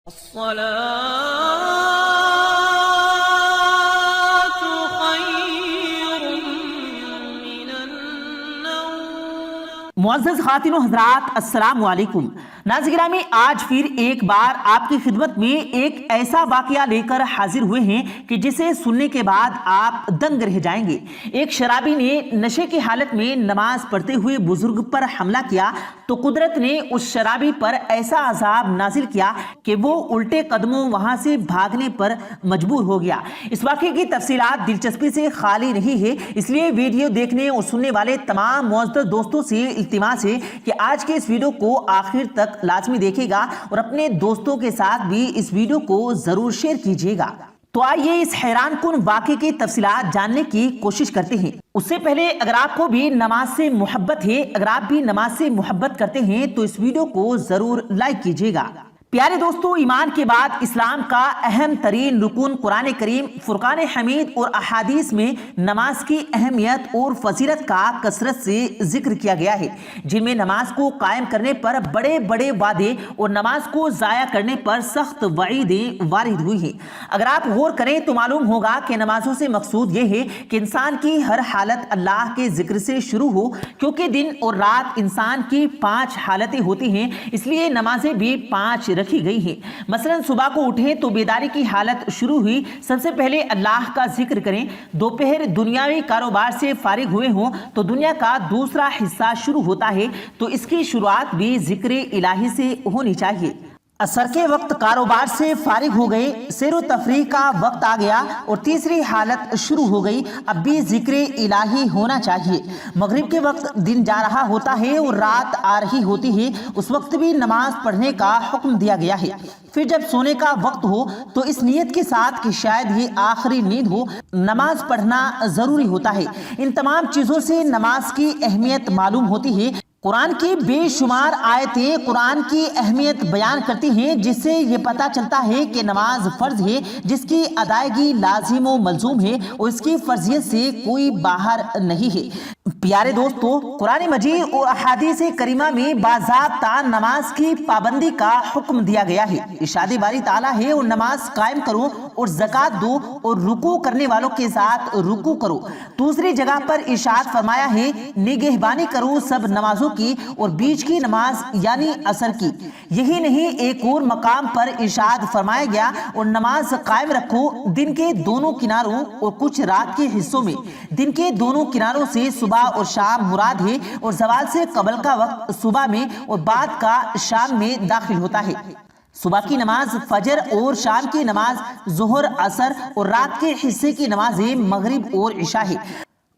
الصلاة خير من النوم۔ معزز خواتین و حضرات، السلام علیکم۔ ناظرین گرامی، آج پھر ایک بار آپ کی خدمت میں ایک ایسا واقعہ لے کر حاضر ہوئے ہیں کہ جسے سننے کے بعد آپ دنگ رہ جائیں گے۔ ایک شرابی نے نشے کی حالت میں نماز پڑھتے ہوئے بزرگ پر حملہ کیا تو قدرت نے اس شرابی پر ایسا عذاب نازل کیا کہ وہ الٹے قدموں وہاں سے بھاگنے پر مجبور ہو گیا۔ اس واقعے کی تفصیلات دلچسپی سے خالی نہیں ہے، اس لیے ویڈیو دیکھنے اور سننے والے تمام معزز دوستوں سے التماس ہے کہ آج کے اس ویڈیو کو آخر تک لازمی دیکھے گا اور اپنے دوستوں کے ساتھ بھی اس ویڈیو کو ضرور شیئر کیجیے گا۔ تو آئیے اس حیران کن واقعے کی تفصیلات جاننے کی کوشش کرتے ہیں۔ اس سے پہلے اگر آپ کو بھی نماز سے محبت ہے، اگر آپ بھی نماز سے محبت کرتے ہیں تو اس ویڈیو کو ضرور لائک کیجیے گا۔ پیارے دوستو، ایمان کے بعد اسلام کا اہم ترین رکن قرآن کریم، فرقان حمید اور احادیث میں نماز کی اہمیت اور فضیلت کا کثرت سے ذکر کیا گیا ہے، جن میں نماز کو قائم کرنے پر بڑے بڑے وعدے اور نماز کو ضائع کرنے پر سخت وعیدیں وارد ہوئی ہیں۔ اگر آپ غور کریں تو معلوم ہوگا کہ نمازوں سے مقصود یہ ہے کہ انسان کی ہر حالت اللہ کے ذکر سے شروع ہو، کیونکہ دن اور رات انسان کی 5 حالتیں ہوتی ہیں، اس لیے نمازیں بھی 5 رکھی گئی ہے۔ مثلا صبح کو اٹھیں تو بیداری کی حالت شروع ہوئی، سب سے پہلے اللہ کا ذکر کریں۔ دوپہر دنیاوی کاروبار سے فارغ ہوئے ہوں تو دنیا کا دوسرا حصہ شروع ہوتا ہے، تو اس کی شروعات بھی ذکر الہی سے ہونی چاہیے۔ عصر کے وقت کاروبار سے فارغ ہو گئے، سیر و تفریح کا وقت آ گیا اور تیسری حالت شروع ہو گئی، اب بھی ذکر الہی ہونا چاہیے۔ مغرب کے وقت دن جا رہا ہوتا ہے اور رات آ رہی ہوتی ہے، اس وقت بھی نماز پڑھنے کا حکم دیا گیا ہے۔ پھر جب سونے کا وقت ہو تو اس نیت کے ساتھ کہ شاید یہ آخری نیند ہو، نماز پڑھنا ضروری ہوتا ہے۔ ان تمام چیزوں سے نماز کی اہمیت معلوم ہوتی ہے۔ قرآن کی بے شمار آیتیں قرآن کی اہمیت بیان کرتی ہیں، جس سے یہ پتہ چلتا ہے کہ نماز فرض ہے، جس کی ادائیگی لازم و ملزوم ہے اور اس کی فرضیت سے کوئی باہر نہیں ہے۔ پیارے دوستو، قرآن مجید اور احادیث کریمہ میں باضابطہ نماز کی پابندی کا حکم دیا گیا ہے۔ ارشاد باری تعالیٰ ہے اور نماز قائم کرو اور زکوٰۃ دو اور رکوع کرنے والوں کے ساتھ رکوع کرو۔ دوسری جگہ پر ارشاد فرمایا ہے، نگہبانی کرو سب نمازوں کی اور بیچ کی نماز یعنی عصر کی۔ یہی نہیں، ایک اور مقام پر ارشاد فرمایا گیا، اور نماز قائم رکھو دن کے دونوں کناروں اور کچھ رات کے حصوں میں۔ دن کے دونوں کناروں سے صبح اور شام مراد ہے، اور زوال سے قبل کا وقت صبح میں اور بعد کا شام میں داخل ہوتا ہے۔ صبح کی نماز فجر اور شام کی نماز ظہر، عصر اور رات کے حصے کی نمازیں مغرب اور عشاء ہے۔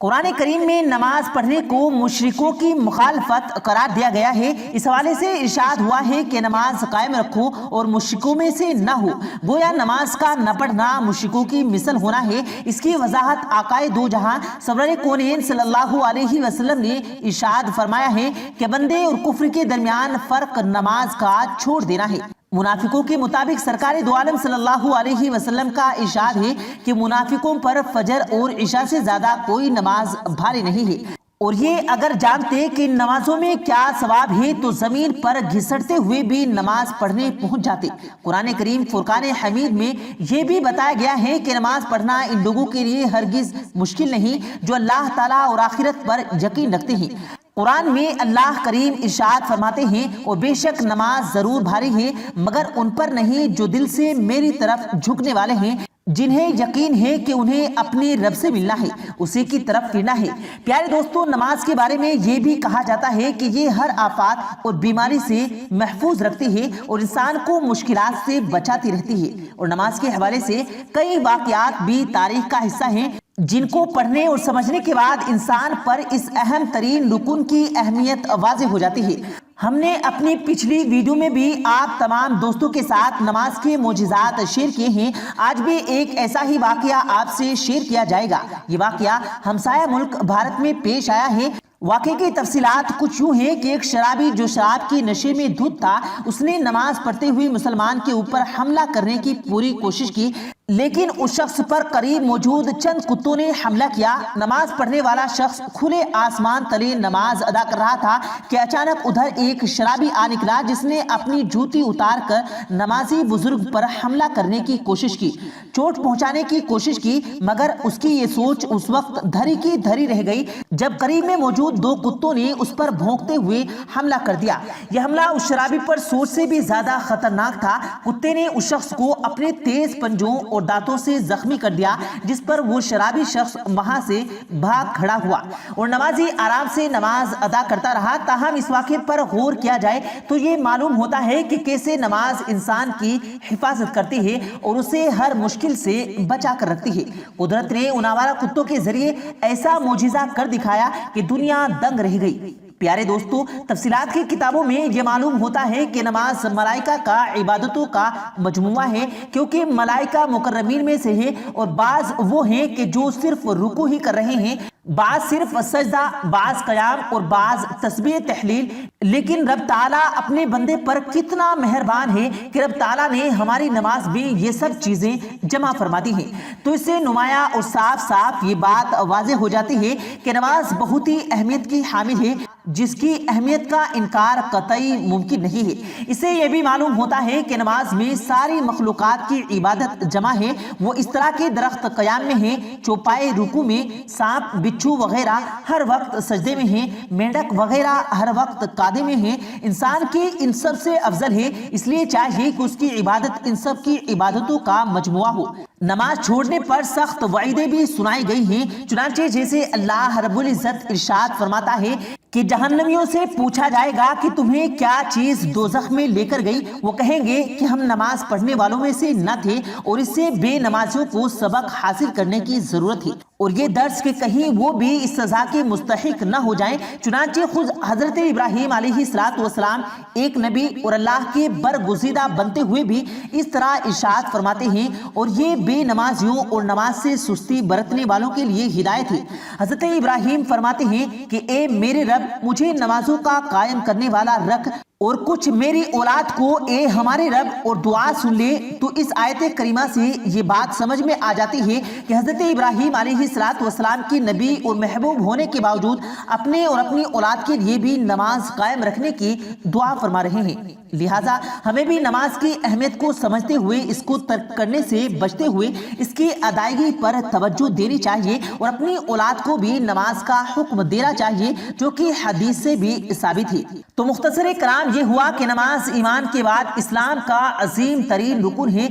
قرآن کریم میں نماز پڑھنے کو مشرکوں کی مخالفت قرار دیا گیا ہے۔ اس حوالے سے ارشاد ہوا ہے کہ نماز قائم رکھو اور مشرکوں میں سے نہ ہو، گویا نماز کا نہ پڑھنا مشرکوں کی مثل ہونا ہے۔ اس کی وضاحت آقائے دو جہاں سرور کونین صلی اللہ علیہ وسلم نے ارشاد فرمایا ہے کہ بندے اور کفر کے درمیان فرق نماز کا چھوڑ دینا ہے۔ منافقوں کے مطابق سرکار دو عالم صلی اللہ علیہ وسلم کا ارشاد ہے کہ منافقوں پر فجر اور عشاء سے زیادہ کوئی نماز بھاری نہیں ہے، اور یہ اگر جانتے کہ نمازوں میں کیا ثواب ہے تو زمین پر گھسٹتے ہوئے بھی نماز پڑھنے پہنچ جاتے۔ قرآن کریم فرقان حمید میں یہ بھی بتایا گیا ہے کہ نماز پڑھنا ان لوگوں کے لیے ہرگز مشکل نہیں جو اللہ تعالیٰ اور آخرت پر یقین رکھتے ہیں۔ قرآن میں اللہ کریم ارشاد فرماتے ہیں، اور بے شک نماز ضرور بھاری ہے مگر ان پر نہیں جو دل سے میری طرف جھکنے والے ہیں، جنہیں یقین ہے کہ انہیں اپنے رب سے ملنا ہے، اسی کی طرف پھرنا ہے۔ پیارے دوستو، نماز کے بارے میں یہ بھی کہا جاتا ہے کہ یہ ہر آفات اور بیماری سے محفوظ رکھتی ہے اور انسان کو مشکلات سے بچاتی رہتی ہے۔ اور نماز کے حوالے سے کئی واقعات بھی تاریخ کا حصہ ہیں، جن کو پڑھنے اور سمجھنے کے بعد انسان پر اس اہم ترین رکن کی اہمیت واضح ہو جاتی ہے۔ ہم نے اپنی پچھلی ویڈیو میں بھی آپ تمام دوستوں کے ساتھ نماز کے معجزات شیئر کیے ہیں، آج بھی ایک ایسا ہی واقعہ آپ سے شیئر کیا جائے گا۔ یہ واقعہ ہمسایہ ملک بھارت میں پیش آیا ہے۔ واقعے کی تفصیلات کچھ یوں ہیں کہ ایک شرابی جو شراب کی نشے میں دھت تھا، اس نے نماز پڑھتے ہوئے مسلمان کے اوپر حملہ کرنے کی پوری کوشش کی، لیکن اس شخص پر قریب موجود چند کتوں نے حملہ کیا۔ نماز پڑھنے والا شخص کھلے آسمان تلے نماز ادا کر رہا تھا کہ اچانک ادھر ایک شرابی آ نکلا جس نے اپنی جوتی اتار کر نمازی بزرگ پر حملہ کرنے کی کوشش کی، چوٹ پہنچانے کی کوشش کی، مگر اس کی یہ سوچ اس وقت دھری کی دھری رہ گئی جب قریب میں موجود دو کتوں نے اس پر بھونکتے ہوئے حملہ کر دیا۔ یہ حملہ اس شرابی پر سوچ سے بھی زیادہ خطرناک تھا۔ کتے نے اس شخص کو اپنے تیز پنجوں اور دانتوں سے زخمی کر دیا، جس پر وہ شرابی شخص وہاں سے بھاگ کھڑا ہوا اور نمازی آرام سے نماز ادا کرتا رہا۔ تاہم اس واقعے پر غور کیا جائے تو یہ معلوم ہوتا ہے کہ کیسے نماز انسان کی حفاظت کرتی ہے اور اسے ہر مشکل سے بچا کر رکھتی ہے۔ قدرت نے ان آوارہ کتوں کے ذریعے ایسا معجزہ کر دکھایا کہ دنیا دنگ رہ گئی۔ پیارے دوستو، تفصیلات کی کتابوں میں یہ معلوم ہوتا ہے کہ نماز ملائکہ کا عبادتوں کا مجموعہ ہے، کیونکہ ملائکہ مکرمین میں سے ہیں اور بعض وہ ہیں کہ جو صرف رکوع ہی کر رہے ہیں، بعض صرف سجدہ، بعض قیام اور بعض تسبیح تحلیل۔ لیکن رب تعالیٰ اپنے بندے پر کتنا مہربان ہے کہ رب تعالیٰ نے ہماری نماز میں یہ سب چیزیں جمع فرما دی ہیں۔ تو اس سے نمایاں اور صاف صاف یہ بات واضح ہو جاتی ہے کہ نماز بہت ہی اہمیت کی حامل ہے، جس کی اہمیت کا انکار قطعی ممکن نہیں ہے۔ اس سے یہ بھی معلوم ہوتا ہے کہ نماز میں ساری مخلوقات کی عبادت جمع ہے۔ وہ اس طرح کے درخت قیام میں ہیں، چوپائے رکوع میں، سانپ بچھو وغیرہ ہر وقت سجدے میں ہیں، مینڈک وغیرہ ہر وقت قعدے میں ہیں۔ انسان کی ان سب سے افضل ہے، اس لیے چاہیے کہ اس کی عبادت ان سب کی عبادتوں کا مجموعہ ہو۔ نماز چھوڑنے پر سخت وعیدیں بھی سنائی گئی ہیں، چنانچہ جیسے اللہ رب العزت ارشاد فرماتا ہے کہ جہنمیوں سے پوچھا جائے گا کہ تمہیں کیا چیز دوزخ میں لے کر گئی؟ وہ کہیں گے کہ ہم نماز پڑھنے والوں میں سے نہ تھے اور اس سے بے نمازیوں کو سبق حاصل کرنے کی ضرورت ہے اور یہ درس کہ کہیں وہ بھی اس سزا کے مستحق نہ ہو جائیں۔ چنانچہ خود حضرت ابراہیم علیہ السلام ایک نبی اور اللہ کے برگزیدہ بنتے ہوئے بھی اس طرح ارشاد فرماتے ہیں، اور یہ بے نمازیوں اور نماز سے سستی برتنے والوں کے لیے ہدایت ہے۔ حضرت ابراہیم فرماتے ہیں کہ اے میرے رب، مجھے نمازوں کا قائم کرنے والا رکھ اور کچھ میری اولاد کو اے ہمارے رب اور دعا سن لے۔ تو اس آیت کریمہ سے یہ بات سمجھ میں آ جاتی ہے کہ حضرت ابراہیم علیہ السلام کی نبی اور محبوب ہونے کے باوجود اپنے اور اپنی اولاد کے لیے بھی نماز قائم رکھنے کی دعا فرما رہے ہیں۔ لہٰذا ہمیں بھی نماز کی اہمیت کو سمجھتے ہوئے اس کو ترک کرنے سے بچتے ہوئے اس کی ادائیگی پر توجہ دینی چاہیے اور اپنی اولاد کو بھی نماز کا حکم دینا چاہیے، جو کہ حدیث سے بھی ثابت ہے۔ تو مختصر کرام یہ ہوا کہ نماز ایمان کے بعد اسلام کا عظیم ترین رکن ہے،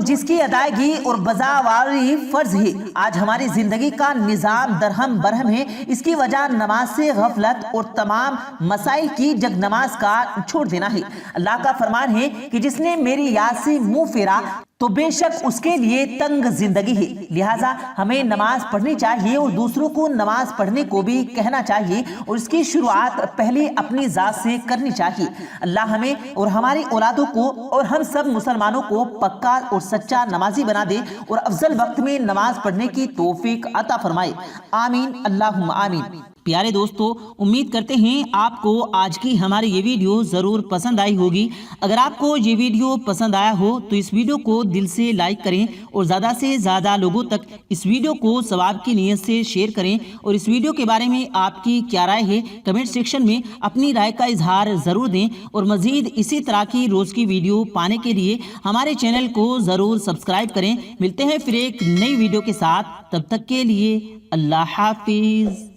جس کی ادائیگی اور بجاوری فرض ہے۔ آج ہماری زندگی کا نظام درہم برہم ہے، اس کی وجہ نماز سے غفلت اور تمام مسائل کی جگ نماز کا چھوڑ دینا ہے۔ اللہ کا فرمان ہے کہ جس نے میری یاد سے منہ پھیرا تو بے شک اس کے لیے تنگ زندگی ہے۔ لہٰذا ہمیں نماز پڑھنی چاہیے اور دوسروں کو نماز پڑھنے کو بھی کہنا چاہیے، اور اس کی شروعات پہلے اپنی ذات سے کرنی چاہیے۔ اللہ ہمیں اور ہماری اولادوں کو اور ہم سب مسلمانوں کو پکا اور سچا نمازی بنا دے اور افضل وقت میں نماز پڑھنے کی توفیق عطا فرمائے، آمین اللہم آمین۔ پیارے دوستو، امید کرتے ہیں آپ کو آج کی ہماری یہ ویڈیو ضرور پسند آئی ہوگی۔ اگر آپ کو یہ ویڈیو پسند آیا ہو تو اس ویڈیو کو دل سے لائک کریں اور زیادہ سے زیادہ لوگوں تک اس ویڈیو کو ثواب کی نیت سے شیئر کریں، اور اس ویڈیو کے بارے میں آپ کی کیا رائے ہے کمنٹ سیکشن میں اپنی رائے کا اظہار ضرور دیں، اور مزید اسی طرح کی روز کی ویڈیو پانے کے لیے ہمارے چینل کو ضرور سبسکرائب کریں۔ ملتے ہیں پھر ایک نئی ویڈیو کے ساتھ، تب تک کے لیے اللہ حافظ۔